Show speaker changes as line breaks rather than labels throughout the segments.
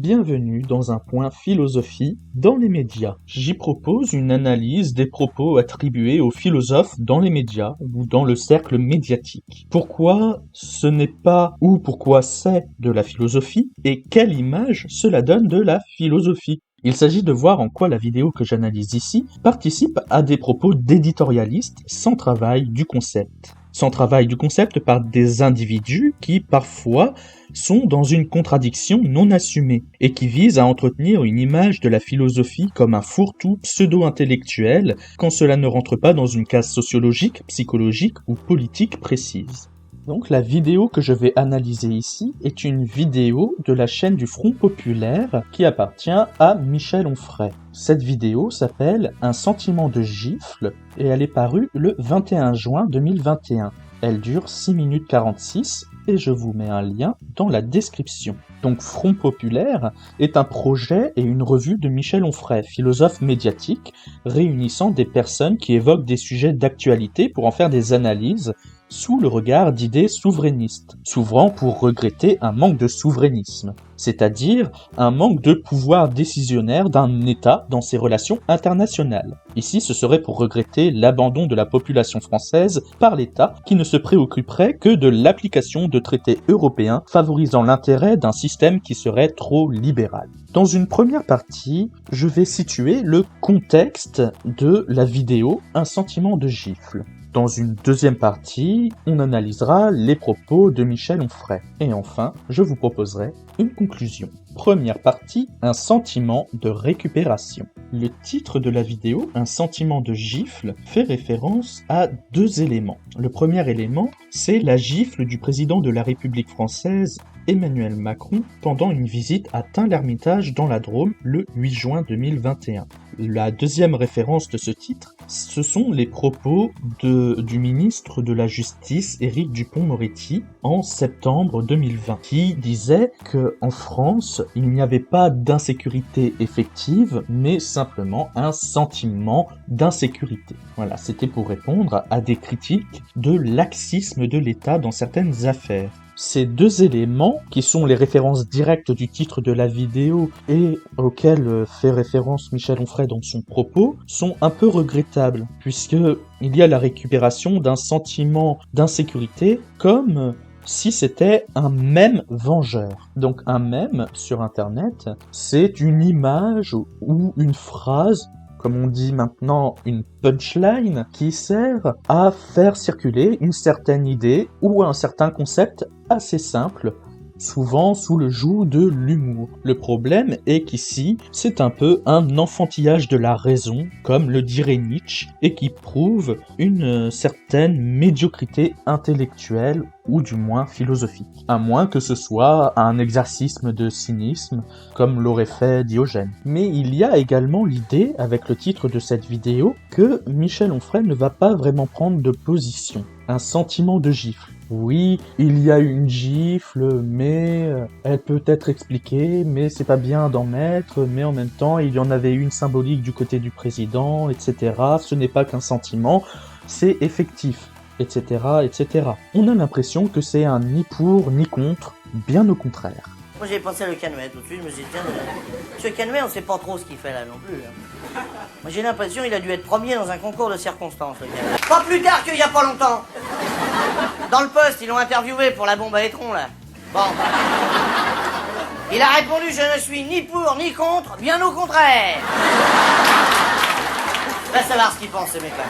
Bienvenue dans un point philosophie dans les médias. J'y propose une analyse des propos attribués aux philosophes dans les médias ou dans le cercle médiatique. Pourquoi ce n'est pas ou pourquoi c'est de la philosophie et quelle image cela donne de la philosophie. Il s'agit de voir en quoi la vidéo que j'analyse ici participe à des propos d'éditorialistes sans travail du concept. Sans travail du concept par des individus qui, parfois, sont dans une contradiction non assumée et qui visent à entretenir une image de la philosophie comme un fourre-tout pseudo-intellectuel quand cela ne rentre pas dans une case sociologique, psychologique ou politique précise. Donc la vidéo que je vais analyser ici est une vidéo de la chaîne du Front Populaire qui appartient à Michel Onfray. Cette vidéo s'appelle « Un sentiment de gifle » et elle est parue le 21 juin 2021. Elle dure 6 minutes 46 et je vous mets un lien dans la description. Donc Front Populaire est un projet et une revue de Michel Onfray, philosophe médiatique, réunissant des personnes qui évoquent des sujets d'actualité pour en faire des analyses sous le regard d'idées souverainistes, s'ouvrant pour regretter un manque de souverainisme, c'est-à-dire un manque de pouvoir décisionnaire d'un État dans ses relations internationales. Ici, ce serait pour regretter l'abandon de la population française par l'État qui ne se préoccuperait que de l'application de traités européens favorisant l'intérêt d'un système qui serait trop libéral. Dans une première partie, je vais situer le contexte de la vidéo « Un sentiment de gifle ». Dans une deuxième partie, on analysera les propos de Michel Onfray. Et enfin, je vous proposerai une conclusion. Première partie, un sentiment de récupération. Le titre de la vidéo, un sentiment de gifle, fait référence à deux éléments. Le premier élément, c'est la gifle du président de la République française, Emmanuel Macron, pendant une visite à Tain-l'Hermitage dans la Drôme le 8 juin 2021. La deuxième référence de ce titre, ce sont les propos du ministre de la Justice, Éric Dupond-Moretti, en septembre 2020, qui disait qu'en France, il n'y avait pas d'insécurité effective, mais simplement un sentiment d'insécurité. Voilà, c'était pour répondre à des critiques de laxisme de l'État dans certaines affaires. Ces deux éléments, qui sont les références directes du titre de la vidéo et auxquelles fait référence Michel Onfray dans son propos, sont un peu regrettables, puisque il y a la récupération d'un sentiment d'insécurité comme si c'était un mème vengeur. Donc un mème sur Internet, c'est une image ou une phrase, comme on dit maintenant, une punchline, qui sert à faire circuler une certaine idée ou un certain concept assez simple, souvent sous le joug de l'humour. Le problème est qu'ici, c'est un peu un enfantillage de la raison, comme le dirait Nietzsche, et qui prouve une certaine médiocrité intellectuelle ou du moins philosophique, à moins que ce soit un exercice de cynisme, comme l'aurait fait Diogène. Mais il y a également l'idée, avec le titre de cette vidéo, que Michel Onfray ne va pas vraiment prendre de position. Un sentiment de gifle. Oui, il y a une gifle, mais elle peut être expliquée, mais c'est pas bien d'en mettre, mais en même temps, il y en avait une symbolique du côté du président, etc. Ce n'est pas qu'un sentiment, c'est effectif, etc., etc. On a l'impression que c'est un ni pour ni contre, bien au contraire.
Moi j'ai pensé à Le Canuet tout de suite, je me suis dit tiens, Monsieur Canuet on sait pas trop ce qu'il fait là non plus. Hein. Moi j'ai l'impression qu'il a dû être premier dans un concours de circonstances, le Canuet. Pas plus tard qu'il y a pas longtemps. Dans le Poste, ils l'ont interviewé pour la bombe à étron là. Bon. Il a répondu je ne suis ni pour ni contre, bien au contraire. Va savoir ce qu'il pense ce mec-là.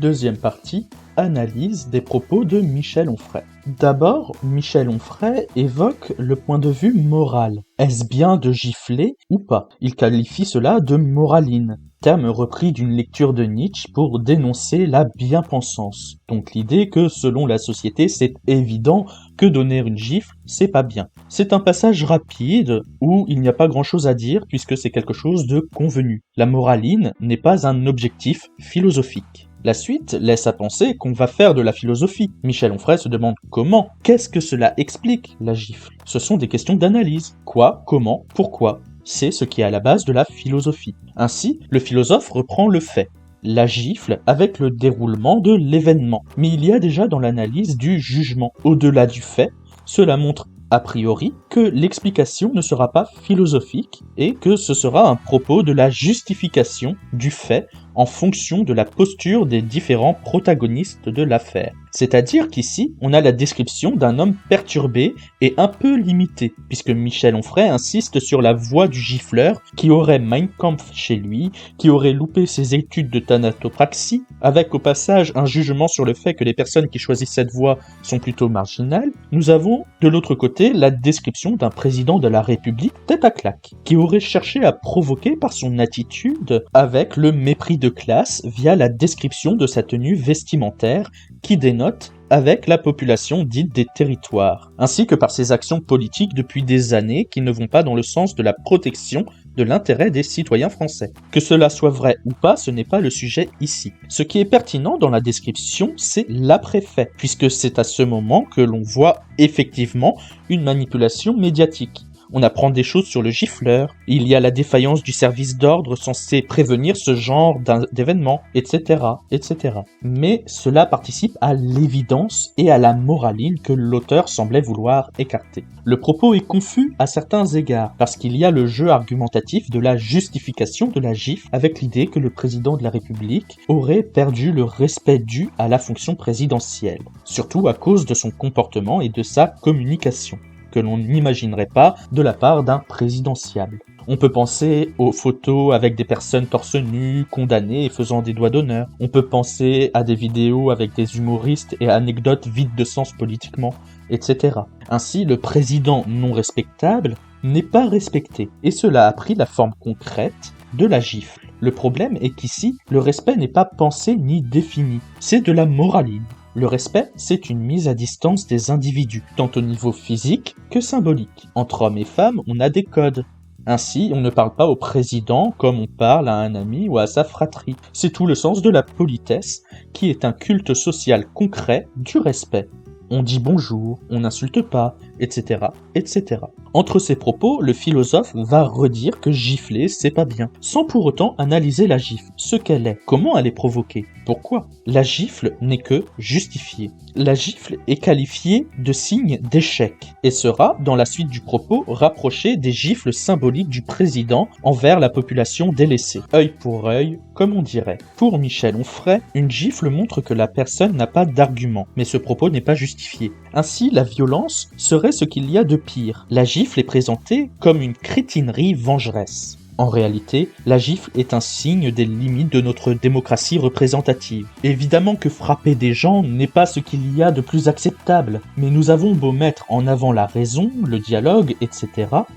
Deuxième partie, analyse des propos de Michel Onfray. D'abord, Michel Onfray évoque le point de vue moral. Est-ce bien de gifler ou pas? Il qualifie cela de moraline, terme repris d'une lecture de Nietzsche pour dénoncer la bien-pensance. Donc l'idée que, selon la société, c'est évident que donner une gifle, c'est pas bien. C'est un passage rapide où il n'y a pas grand-chose à dire puisque c'est quelque chose de convenu. La moraline n'est pas un objectif philosophique. La suite laisse à penser qu'on va faire de la philosophie. Michel Onfray se demande comment, qu'est-ce que cela explique, la gifle? Ce sont des questions d'analyse. Quoi, comment, pourquoi? C'est ce qui est à la base de la philosophie. Ainsi, le philosophe reprend le fait, la gifle avec le déroulement de l'événement. Mais il y a déjà dans l'analyse du jugement. Au-delà du fait, cela montre a priori, que l'explication ne sera pas philosophique et que ce sera un propos de la justification du fait en fonction de la posture des différents protagonistes de l'affaire. C'est-à-dire qu'ici, on a la description d'un homme perturbé et un peu limité, puisque Michel Onfray insiste sur la voix du gifleur qui aurait Mein Kampf chez lui, qui aurait loupé ses études de thanatopraxie, avec au passage un jugement sur le fait que les personnes qui choisissent cette voie sont plutôt marginales. Nous avons de l'autre côté la description d'un président de la République tête à claque, qui aurait cherché à provoquer par son attitude avec le mépris de classe via la description de sa tenue vestimentaire qui dénote avec la population dite des territoires, ainsi que par ses actions politiques depuis des années qui ne vont pas dans le sens de la protection de l'intérêt des citoyens français. Que cela soit vrai ou pas, ce n'est pas le sujet ici. Ce qui est pertinent dans la description, c'est l'après-fait, puisque c'est à ce moment que l'on voit effectivement une manipulation médiatique. On apprend des choses sur le gifleur, il y a la défaillance du service d'ordre censé prévenir ce genre d'événements, etc., etc. Mais cela participe à l'évidence et à la moraline que l'auteur semblait vouloir écarter. Le propos est confus à certains égards, parce qu'il y a le jeu argumentatif de la justification de la gifle avec l'idée que le président de la République aurait perdu le respect dû à la fonction présidentielle, surtout à cause de son comportement et de sa communication, que l'on n'imaginerait pas de la part d'un présidentiable. On peut penser aux photos avec des personnes torse nu, condamnées et faisant des doigts d'honneur. On peut penser à des vidéos avec des humoristes et anecdotes vides de sens politiquement, etc. Ainsi, le président non respectable n'est pas respecté, et cela a pris la forme concrète de la gifle. Le problème est qu'ici, le respect n'est pas pensé ni défini, c'est de la moraline. Le respect, c'est une mise à distance des individus, tant au niveau physique que symbolique. Entre hommes et femmes, on a des codes. Ainsi, on ne parle pas au président comme on parle à un ami ou à sa fratrie. C'est tout le sens de la politesse, qui est un culte social concret du respect. On dit bonjour, on n'insulte pas, etc., etc. Entre ces propos, le philosophe va redire que gifler, c'est pas bien, sans pour autant analyser la gifle, ce qu'elle est, comment elle est provoquée, pourquoi. La gifle n'est que justifiée. La gifle est qualifiée de signe d'échec, et sera, dans la suite du propos, rapprochée des gifles symboliques du président envers la population délaissée. Œil pour œil, comme on dirait. Pour Michel Onfray, une gifle montre que la personne n'a pas d'argument, mais ce propos n'est pas justifié. Ainsi, la violence serait ce qu'il y a de pire. La gifle est présentée comme une crétinerie vengeresse. En réalité, la gifle est un signe des limites de notre démocratie représentative. Évidemment que frapper des gens n'est pas ce qu'il y a de plus acceptable, mais nous avons beau mettre en avant la raison, le dialogue, etc.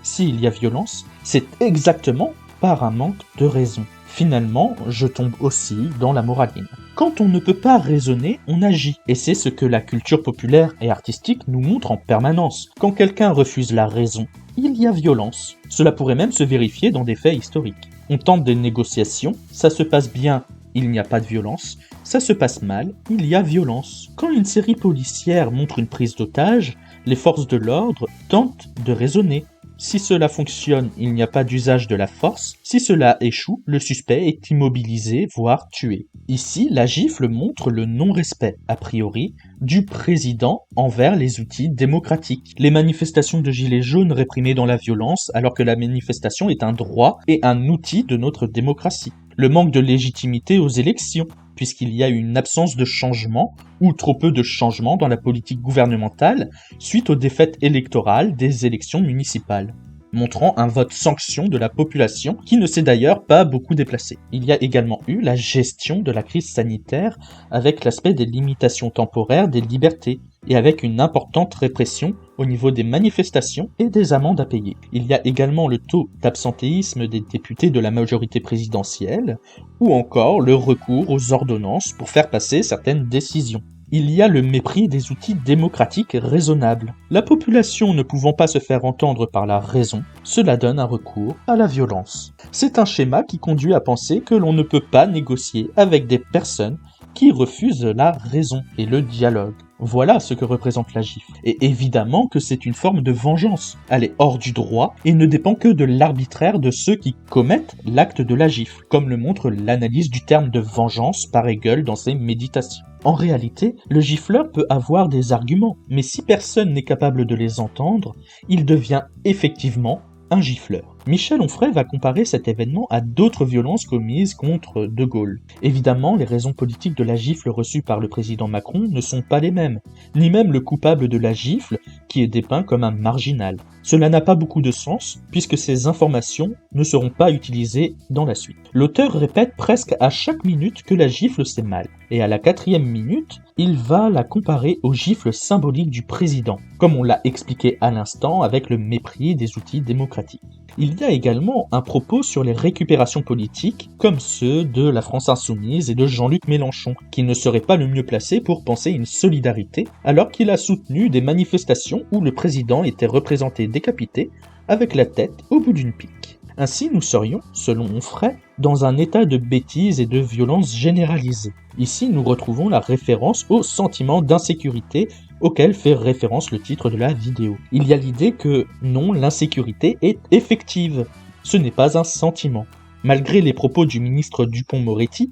S'il y a violence, c'est exactement par un manque de raison. Finalement, je tombe aussi dans la moraline. Quand on ne peut pas raisonner, on agit. Et c'est ce que la culture populaire et artistique nous montre en permanence. Quand quelqu'un refuse la raison, il y a violence. Cela pourrait même se vérifier dans des faits historiques. On tente des négociations, ça se passe bien, il n'y a pas de violence. Ça se passe mal, il y a violence. Quand une série policière montre une prise d'otage, les forces de l'ordre tentent de raisonner. Si cela fonctionne, il n'y a pas d'usage de la force. Si cela échoue, le suspect est immobilisé, voire tué. Ici, la gifle montre le non-respect, a priori, du président envers les outils démocratiques. Les manifestations de gilets jaunes réprimées dans la violence, alors que la manifestation est un droit et un outil de notre démocratie. Le manque de légitimité aux élections, puisqu'il y a une absence de changement, ou trop peu de changement dans la politique gouvernementale, suite aux défaites électorales des élections municipales, montrant un vote sanction de la population qui ne s'est d'ailleurs pas beaucoup déplacé. Il y a également eu la gestion de la crise sanitaire avec l'aspect des limitations temporaires des libertés et avec une importante répression au niveau des manifestations et des amendes à payer. Il y a également le taux d'absentéisme des députés de la majorité présidentielle ou encore le recours aux ordonnances pour faire passer certaines décisions. Il y a le mépris des outils démocratiques raisonnables. La population ne pouvant pas se faire entendre par la raison, cela donne un recours à la violence. C'est un schéma qui conduit à penser que l'on ne peut pas négocier avec des personnes qui refuse la raison et le dialogue. Voilà ce que représente la gifle. Et évidemment que c'est une forme de vengeance. Elle est hors du droit et ne dépend que de l'arbitraire de ceux qui commettent l'acte de la gifle, comme le montre l'analyse du terme de vengeance par Hegel dans ses méditations. En réalité, le gifleur peut avoir des arguments, mais si personne n'est capable de les entendre, il devient effectivement un gifleur. Michel Onfray va comparer cet événement à d'autres violences commises contre De Gaulle. Évidemment, les raisons politiques de la gifle reçue par le président Macron ne sont pas les mêmes, ni même le coupable de la gifle qui est dépeint comme un marginal. Cela n'a pas beaucoup de sens, puisque ces informations ne seront pas utilisées dans la suite. L'auteur répète presque à chaque minute que la gifle c'est mal, et à la 4e minute, il va la comparer aux gifles symboliques du président, comme on l'a expliqué à l'instant avec le mépris des outils démocratiques. Il y a également un propos sur les récupérations politiques, comme ceux de la France Insoumise et de Jean-Luc Mélenchon, qui ne serait pas le mieux placé pour penser une solidarité, alors qu'il a soutenu des manifestations où le président était représenté décapité, avec la tête au bout d'une pique. Ainsi, nous serions, selon Onfray, dans un état de bêtise et de violence généralisée. Ici, nous retrouvons la référence au sentiment d'insécurité auquel fait référence le titre de la vidéo. Il y a l'idée que non, l'insécurité est effective. Ce n'est pas un sentiment. Malgré les propos du ministre Dupond-Moretti,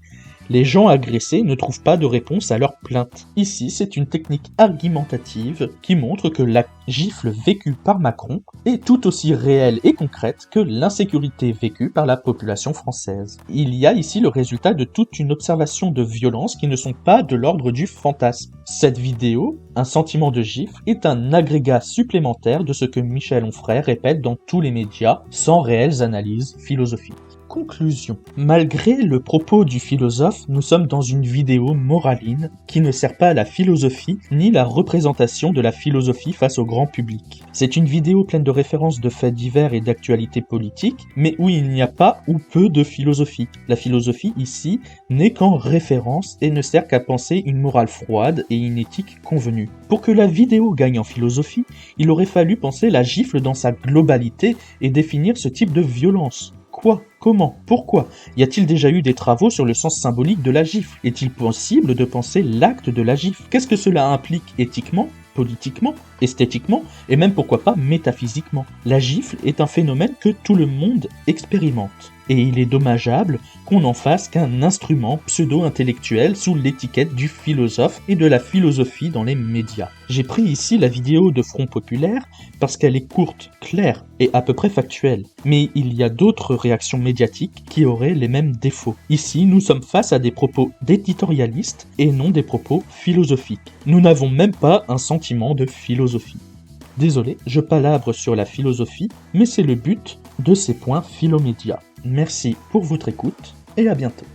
les gens agressés ne trouvent pas de réponse à leurs plaintes. Ici, c'est une technique argumentative qui montre que la gifle vécue par Macron est tout aussi réelle et concrète que l'insécurité vécue par la population française. Il y a ici le résultat de toute une observation de violences qui ne sont pas de l'ordre du fantasme. Cette vidéo, un sentiment de gifle, est un agrégat supplémentaire de ce que Michel Onfray répète dans tous les médias, sans réelles analyses philosophiques. Conclusion. Malgré le propos du philosophe, nous sommes dans une vidéo moraline qui ne sert pas à la philosophie ni la représentation de la philosophie face au grand public. C'est une vidéo pleine de références de faits divers et d'actualités politiques, mais où il n'y a pas ou peu de philosophie. La philosophie ici n'est qu'en référence et ne sert qu'à penser une morale froide et une éthique convenue. Pour que la vidéo gagne en philosophie, il aurait fallu penser la gifle dans sa globalité et définir ce type de violence. Quoi ? Comment ? Pourquoi ? Y a-t-il déjà eu des travaux sur le sens symbolique de la gifle ? Est-il possible de penser l'acte de la gifle ? Qu'est-ce que cela implique éthiquement, politiquement, esthétiquement et même pourquoi pas métaphysiquement ? La gifle est un phénomène que tout le monde expérimente. Et il est dommageable qu'on n'en fasse qu'un instrument pseudo-intellectuel sous l'étiquette du philosophe et de la philosophie dans les médias. J'ai pris ici la vidéo de Front Populaire parce qu'elle est courte, claire et à peu près factuelle. Mais il y a d'autres réactions médiatiques qui auraient les mêmes défauts. Ici, nous sommes face à des propos d'éditorialistes et non des propos philosophiques. Nous n'avons même pas un sentiment de philosophie. Désolé, je palabre sur la philosophie, mais c'est le but de ces points Philomédia. Merci pour votre écoute et à bientôt.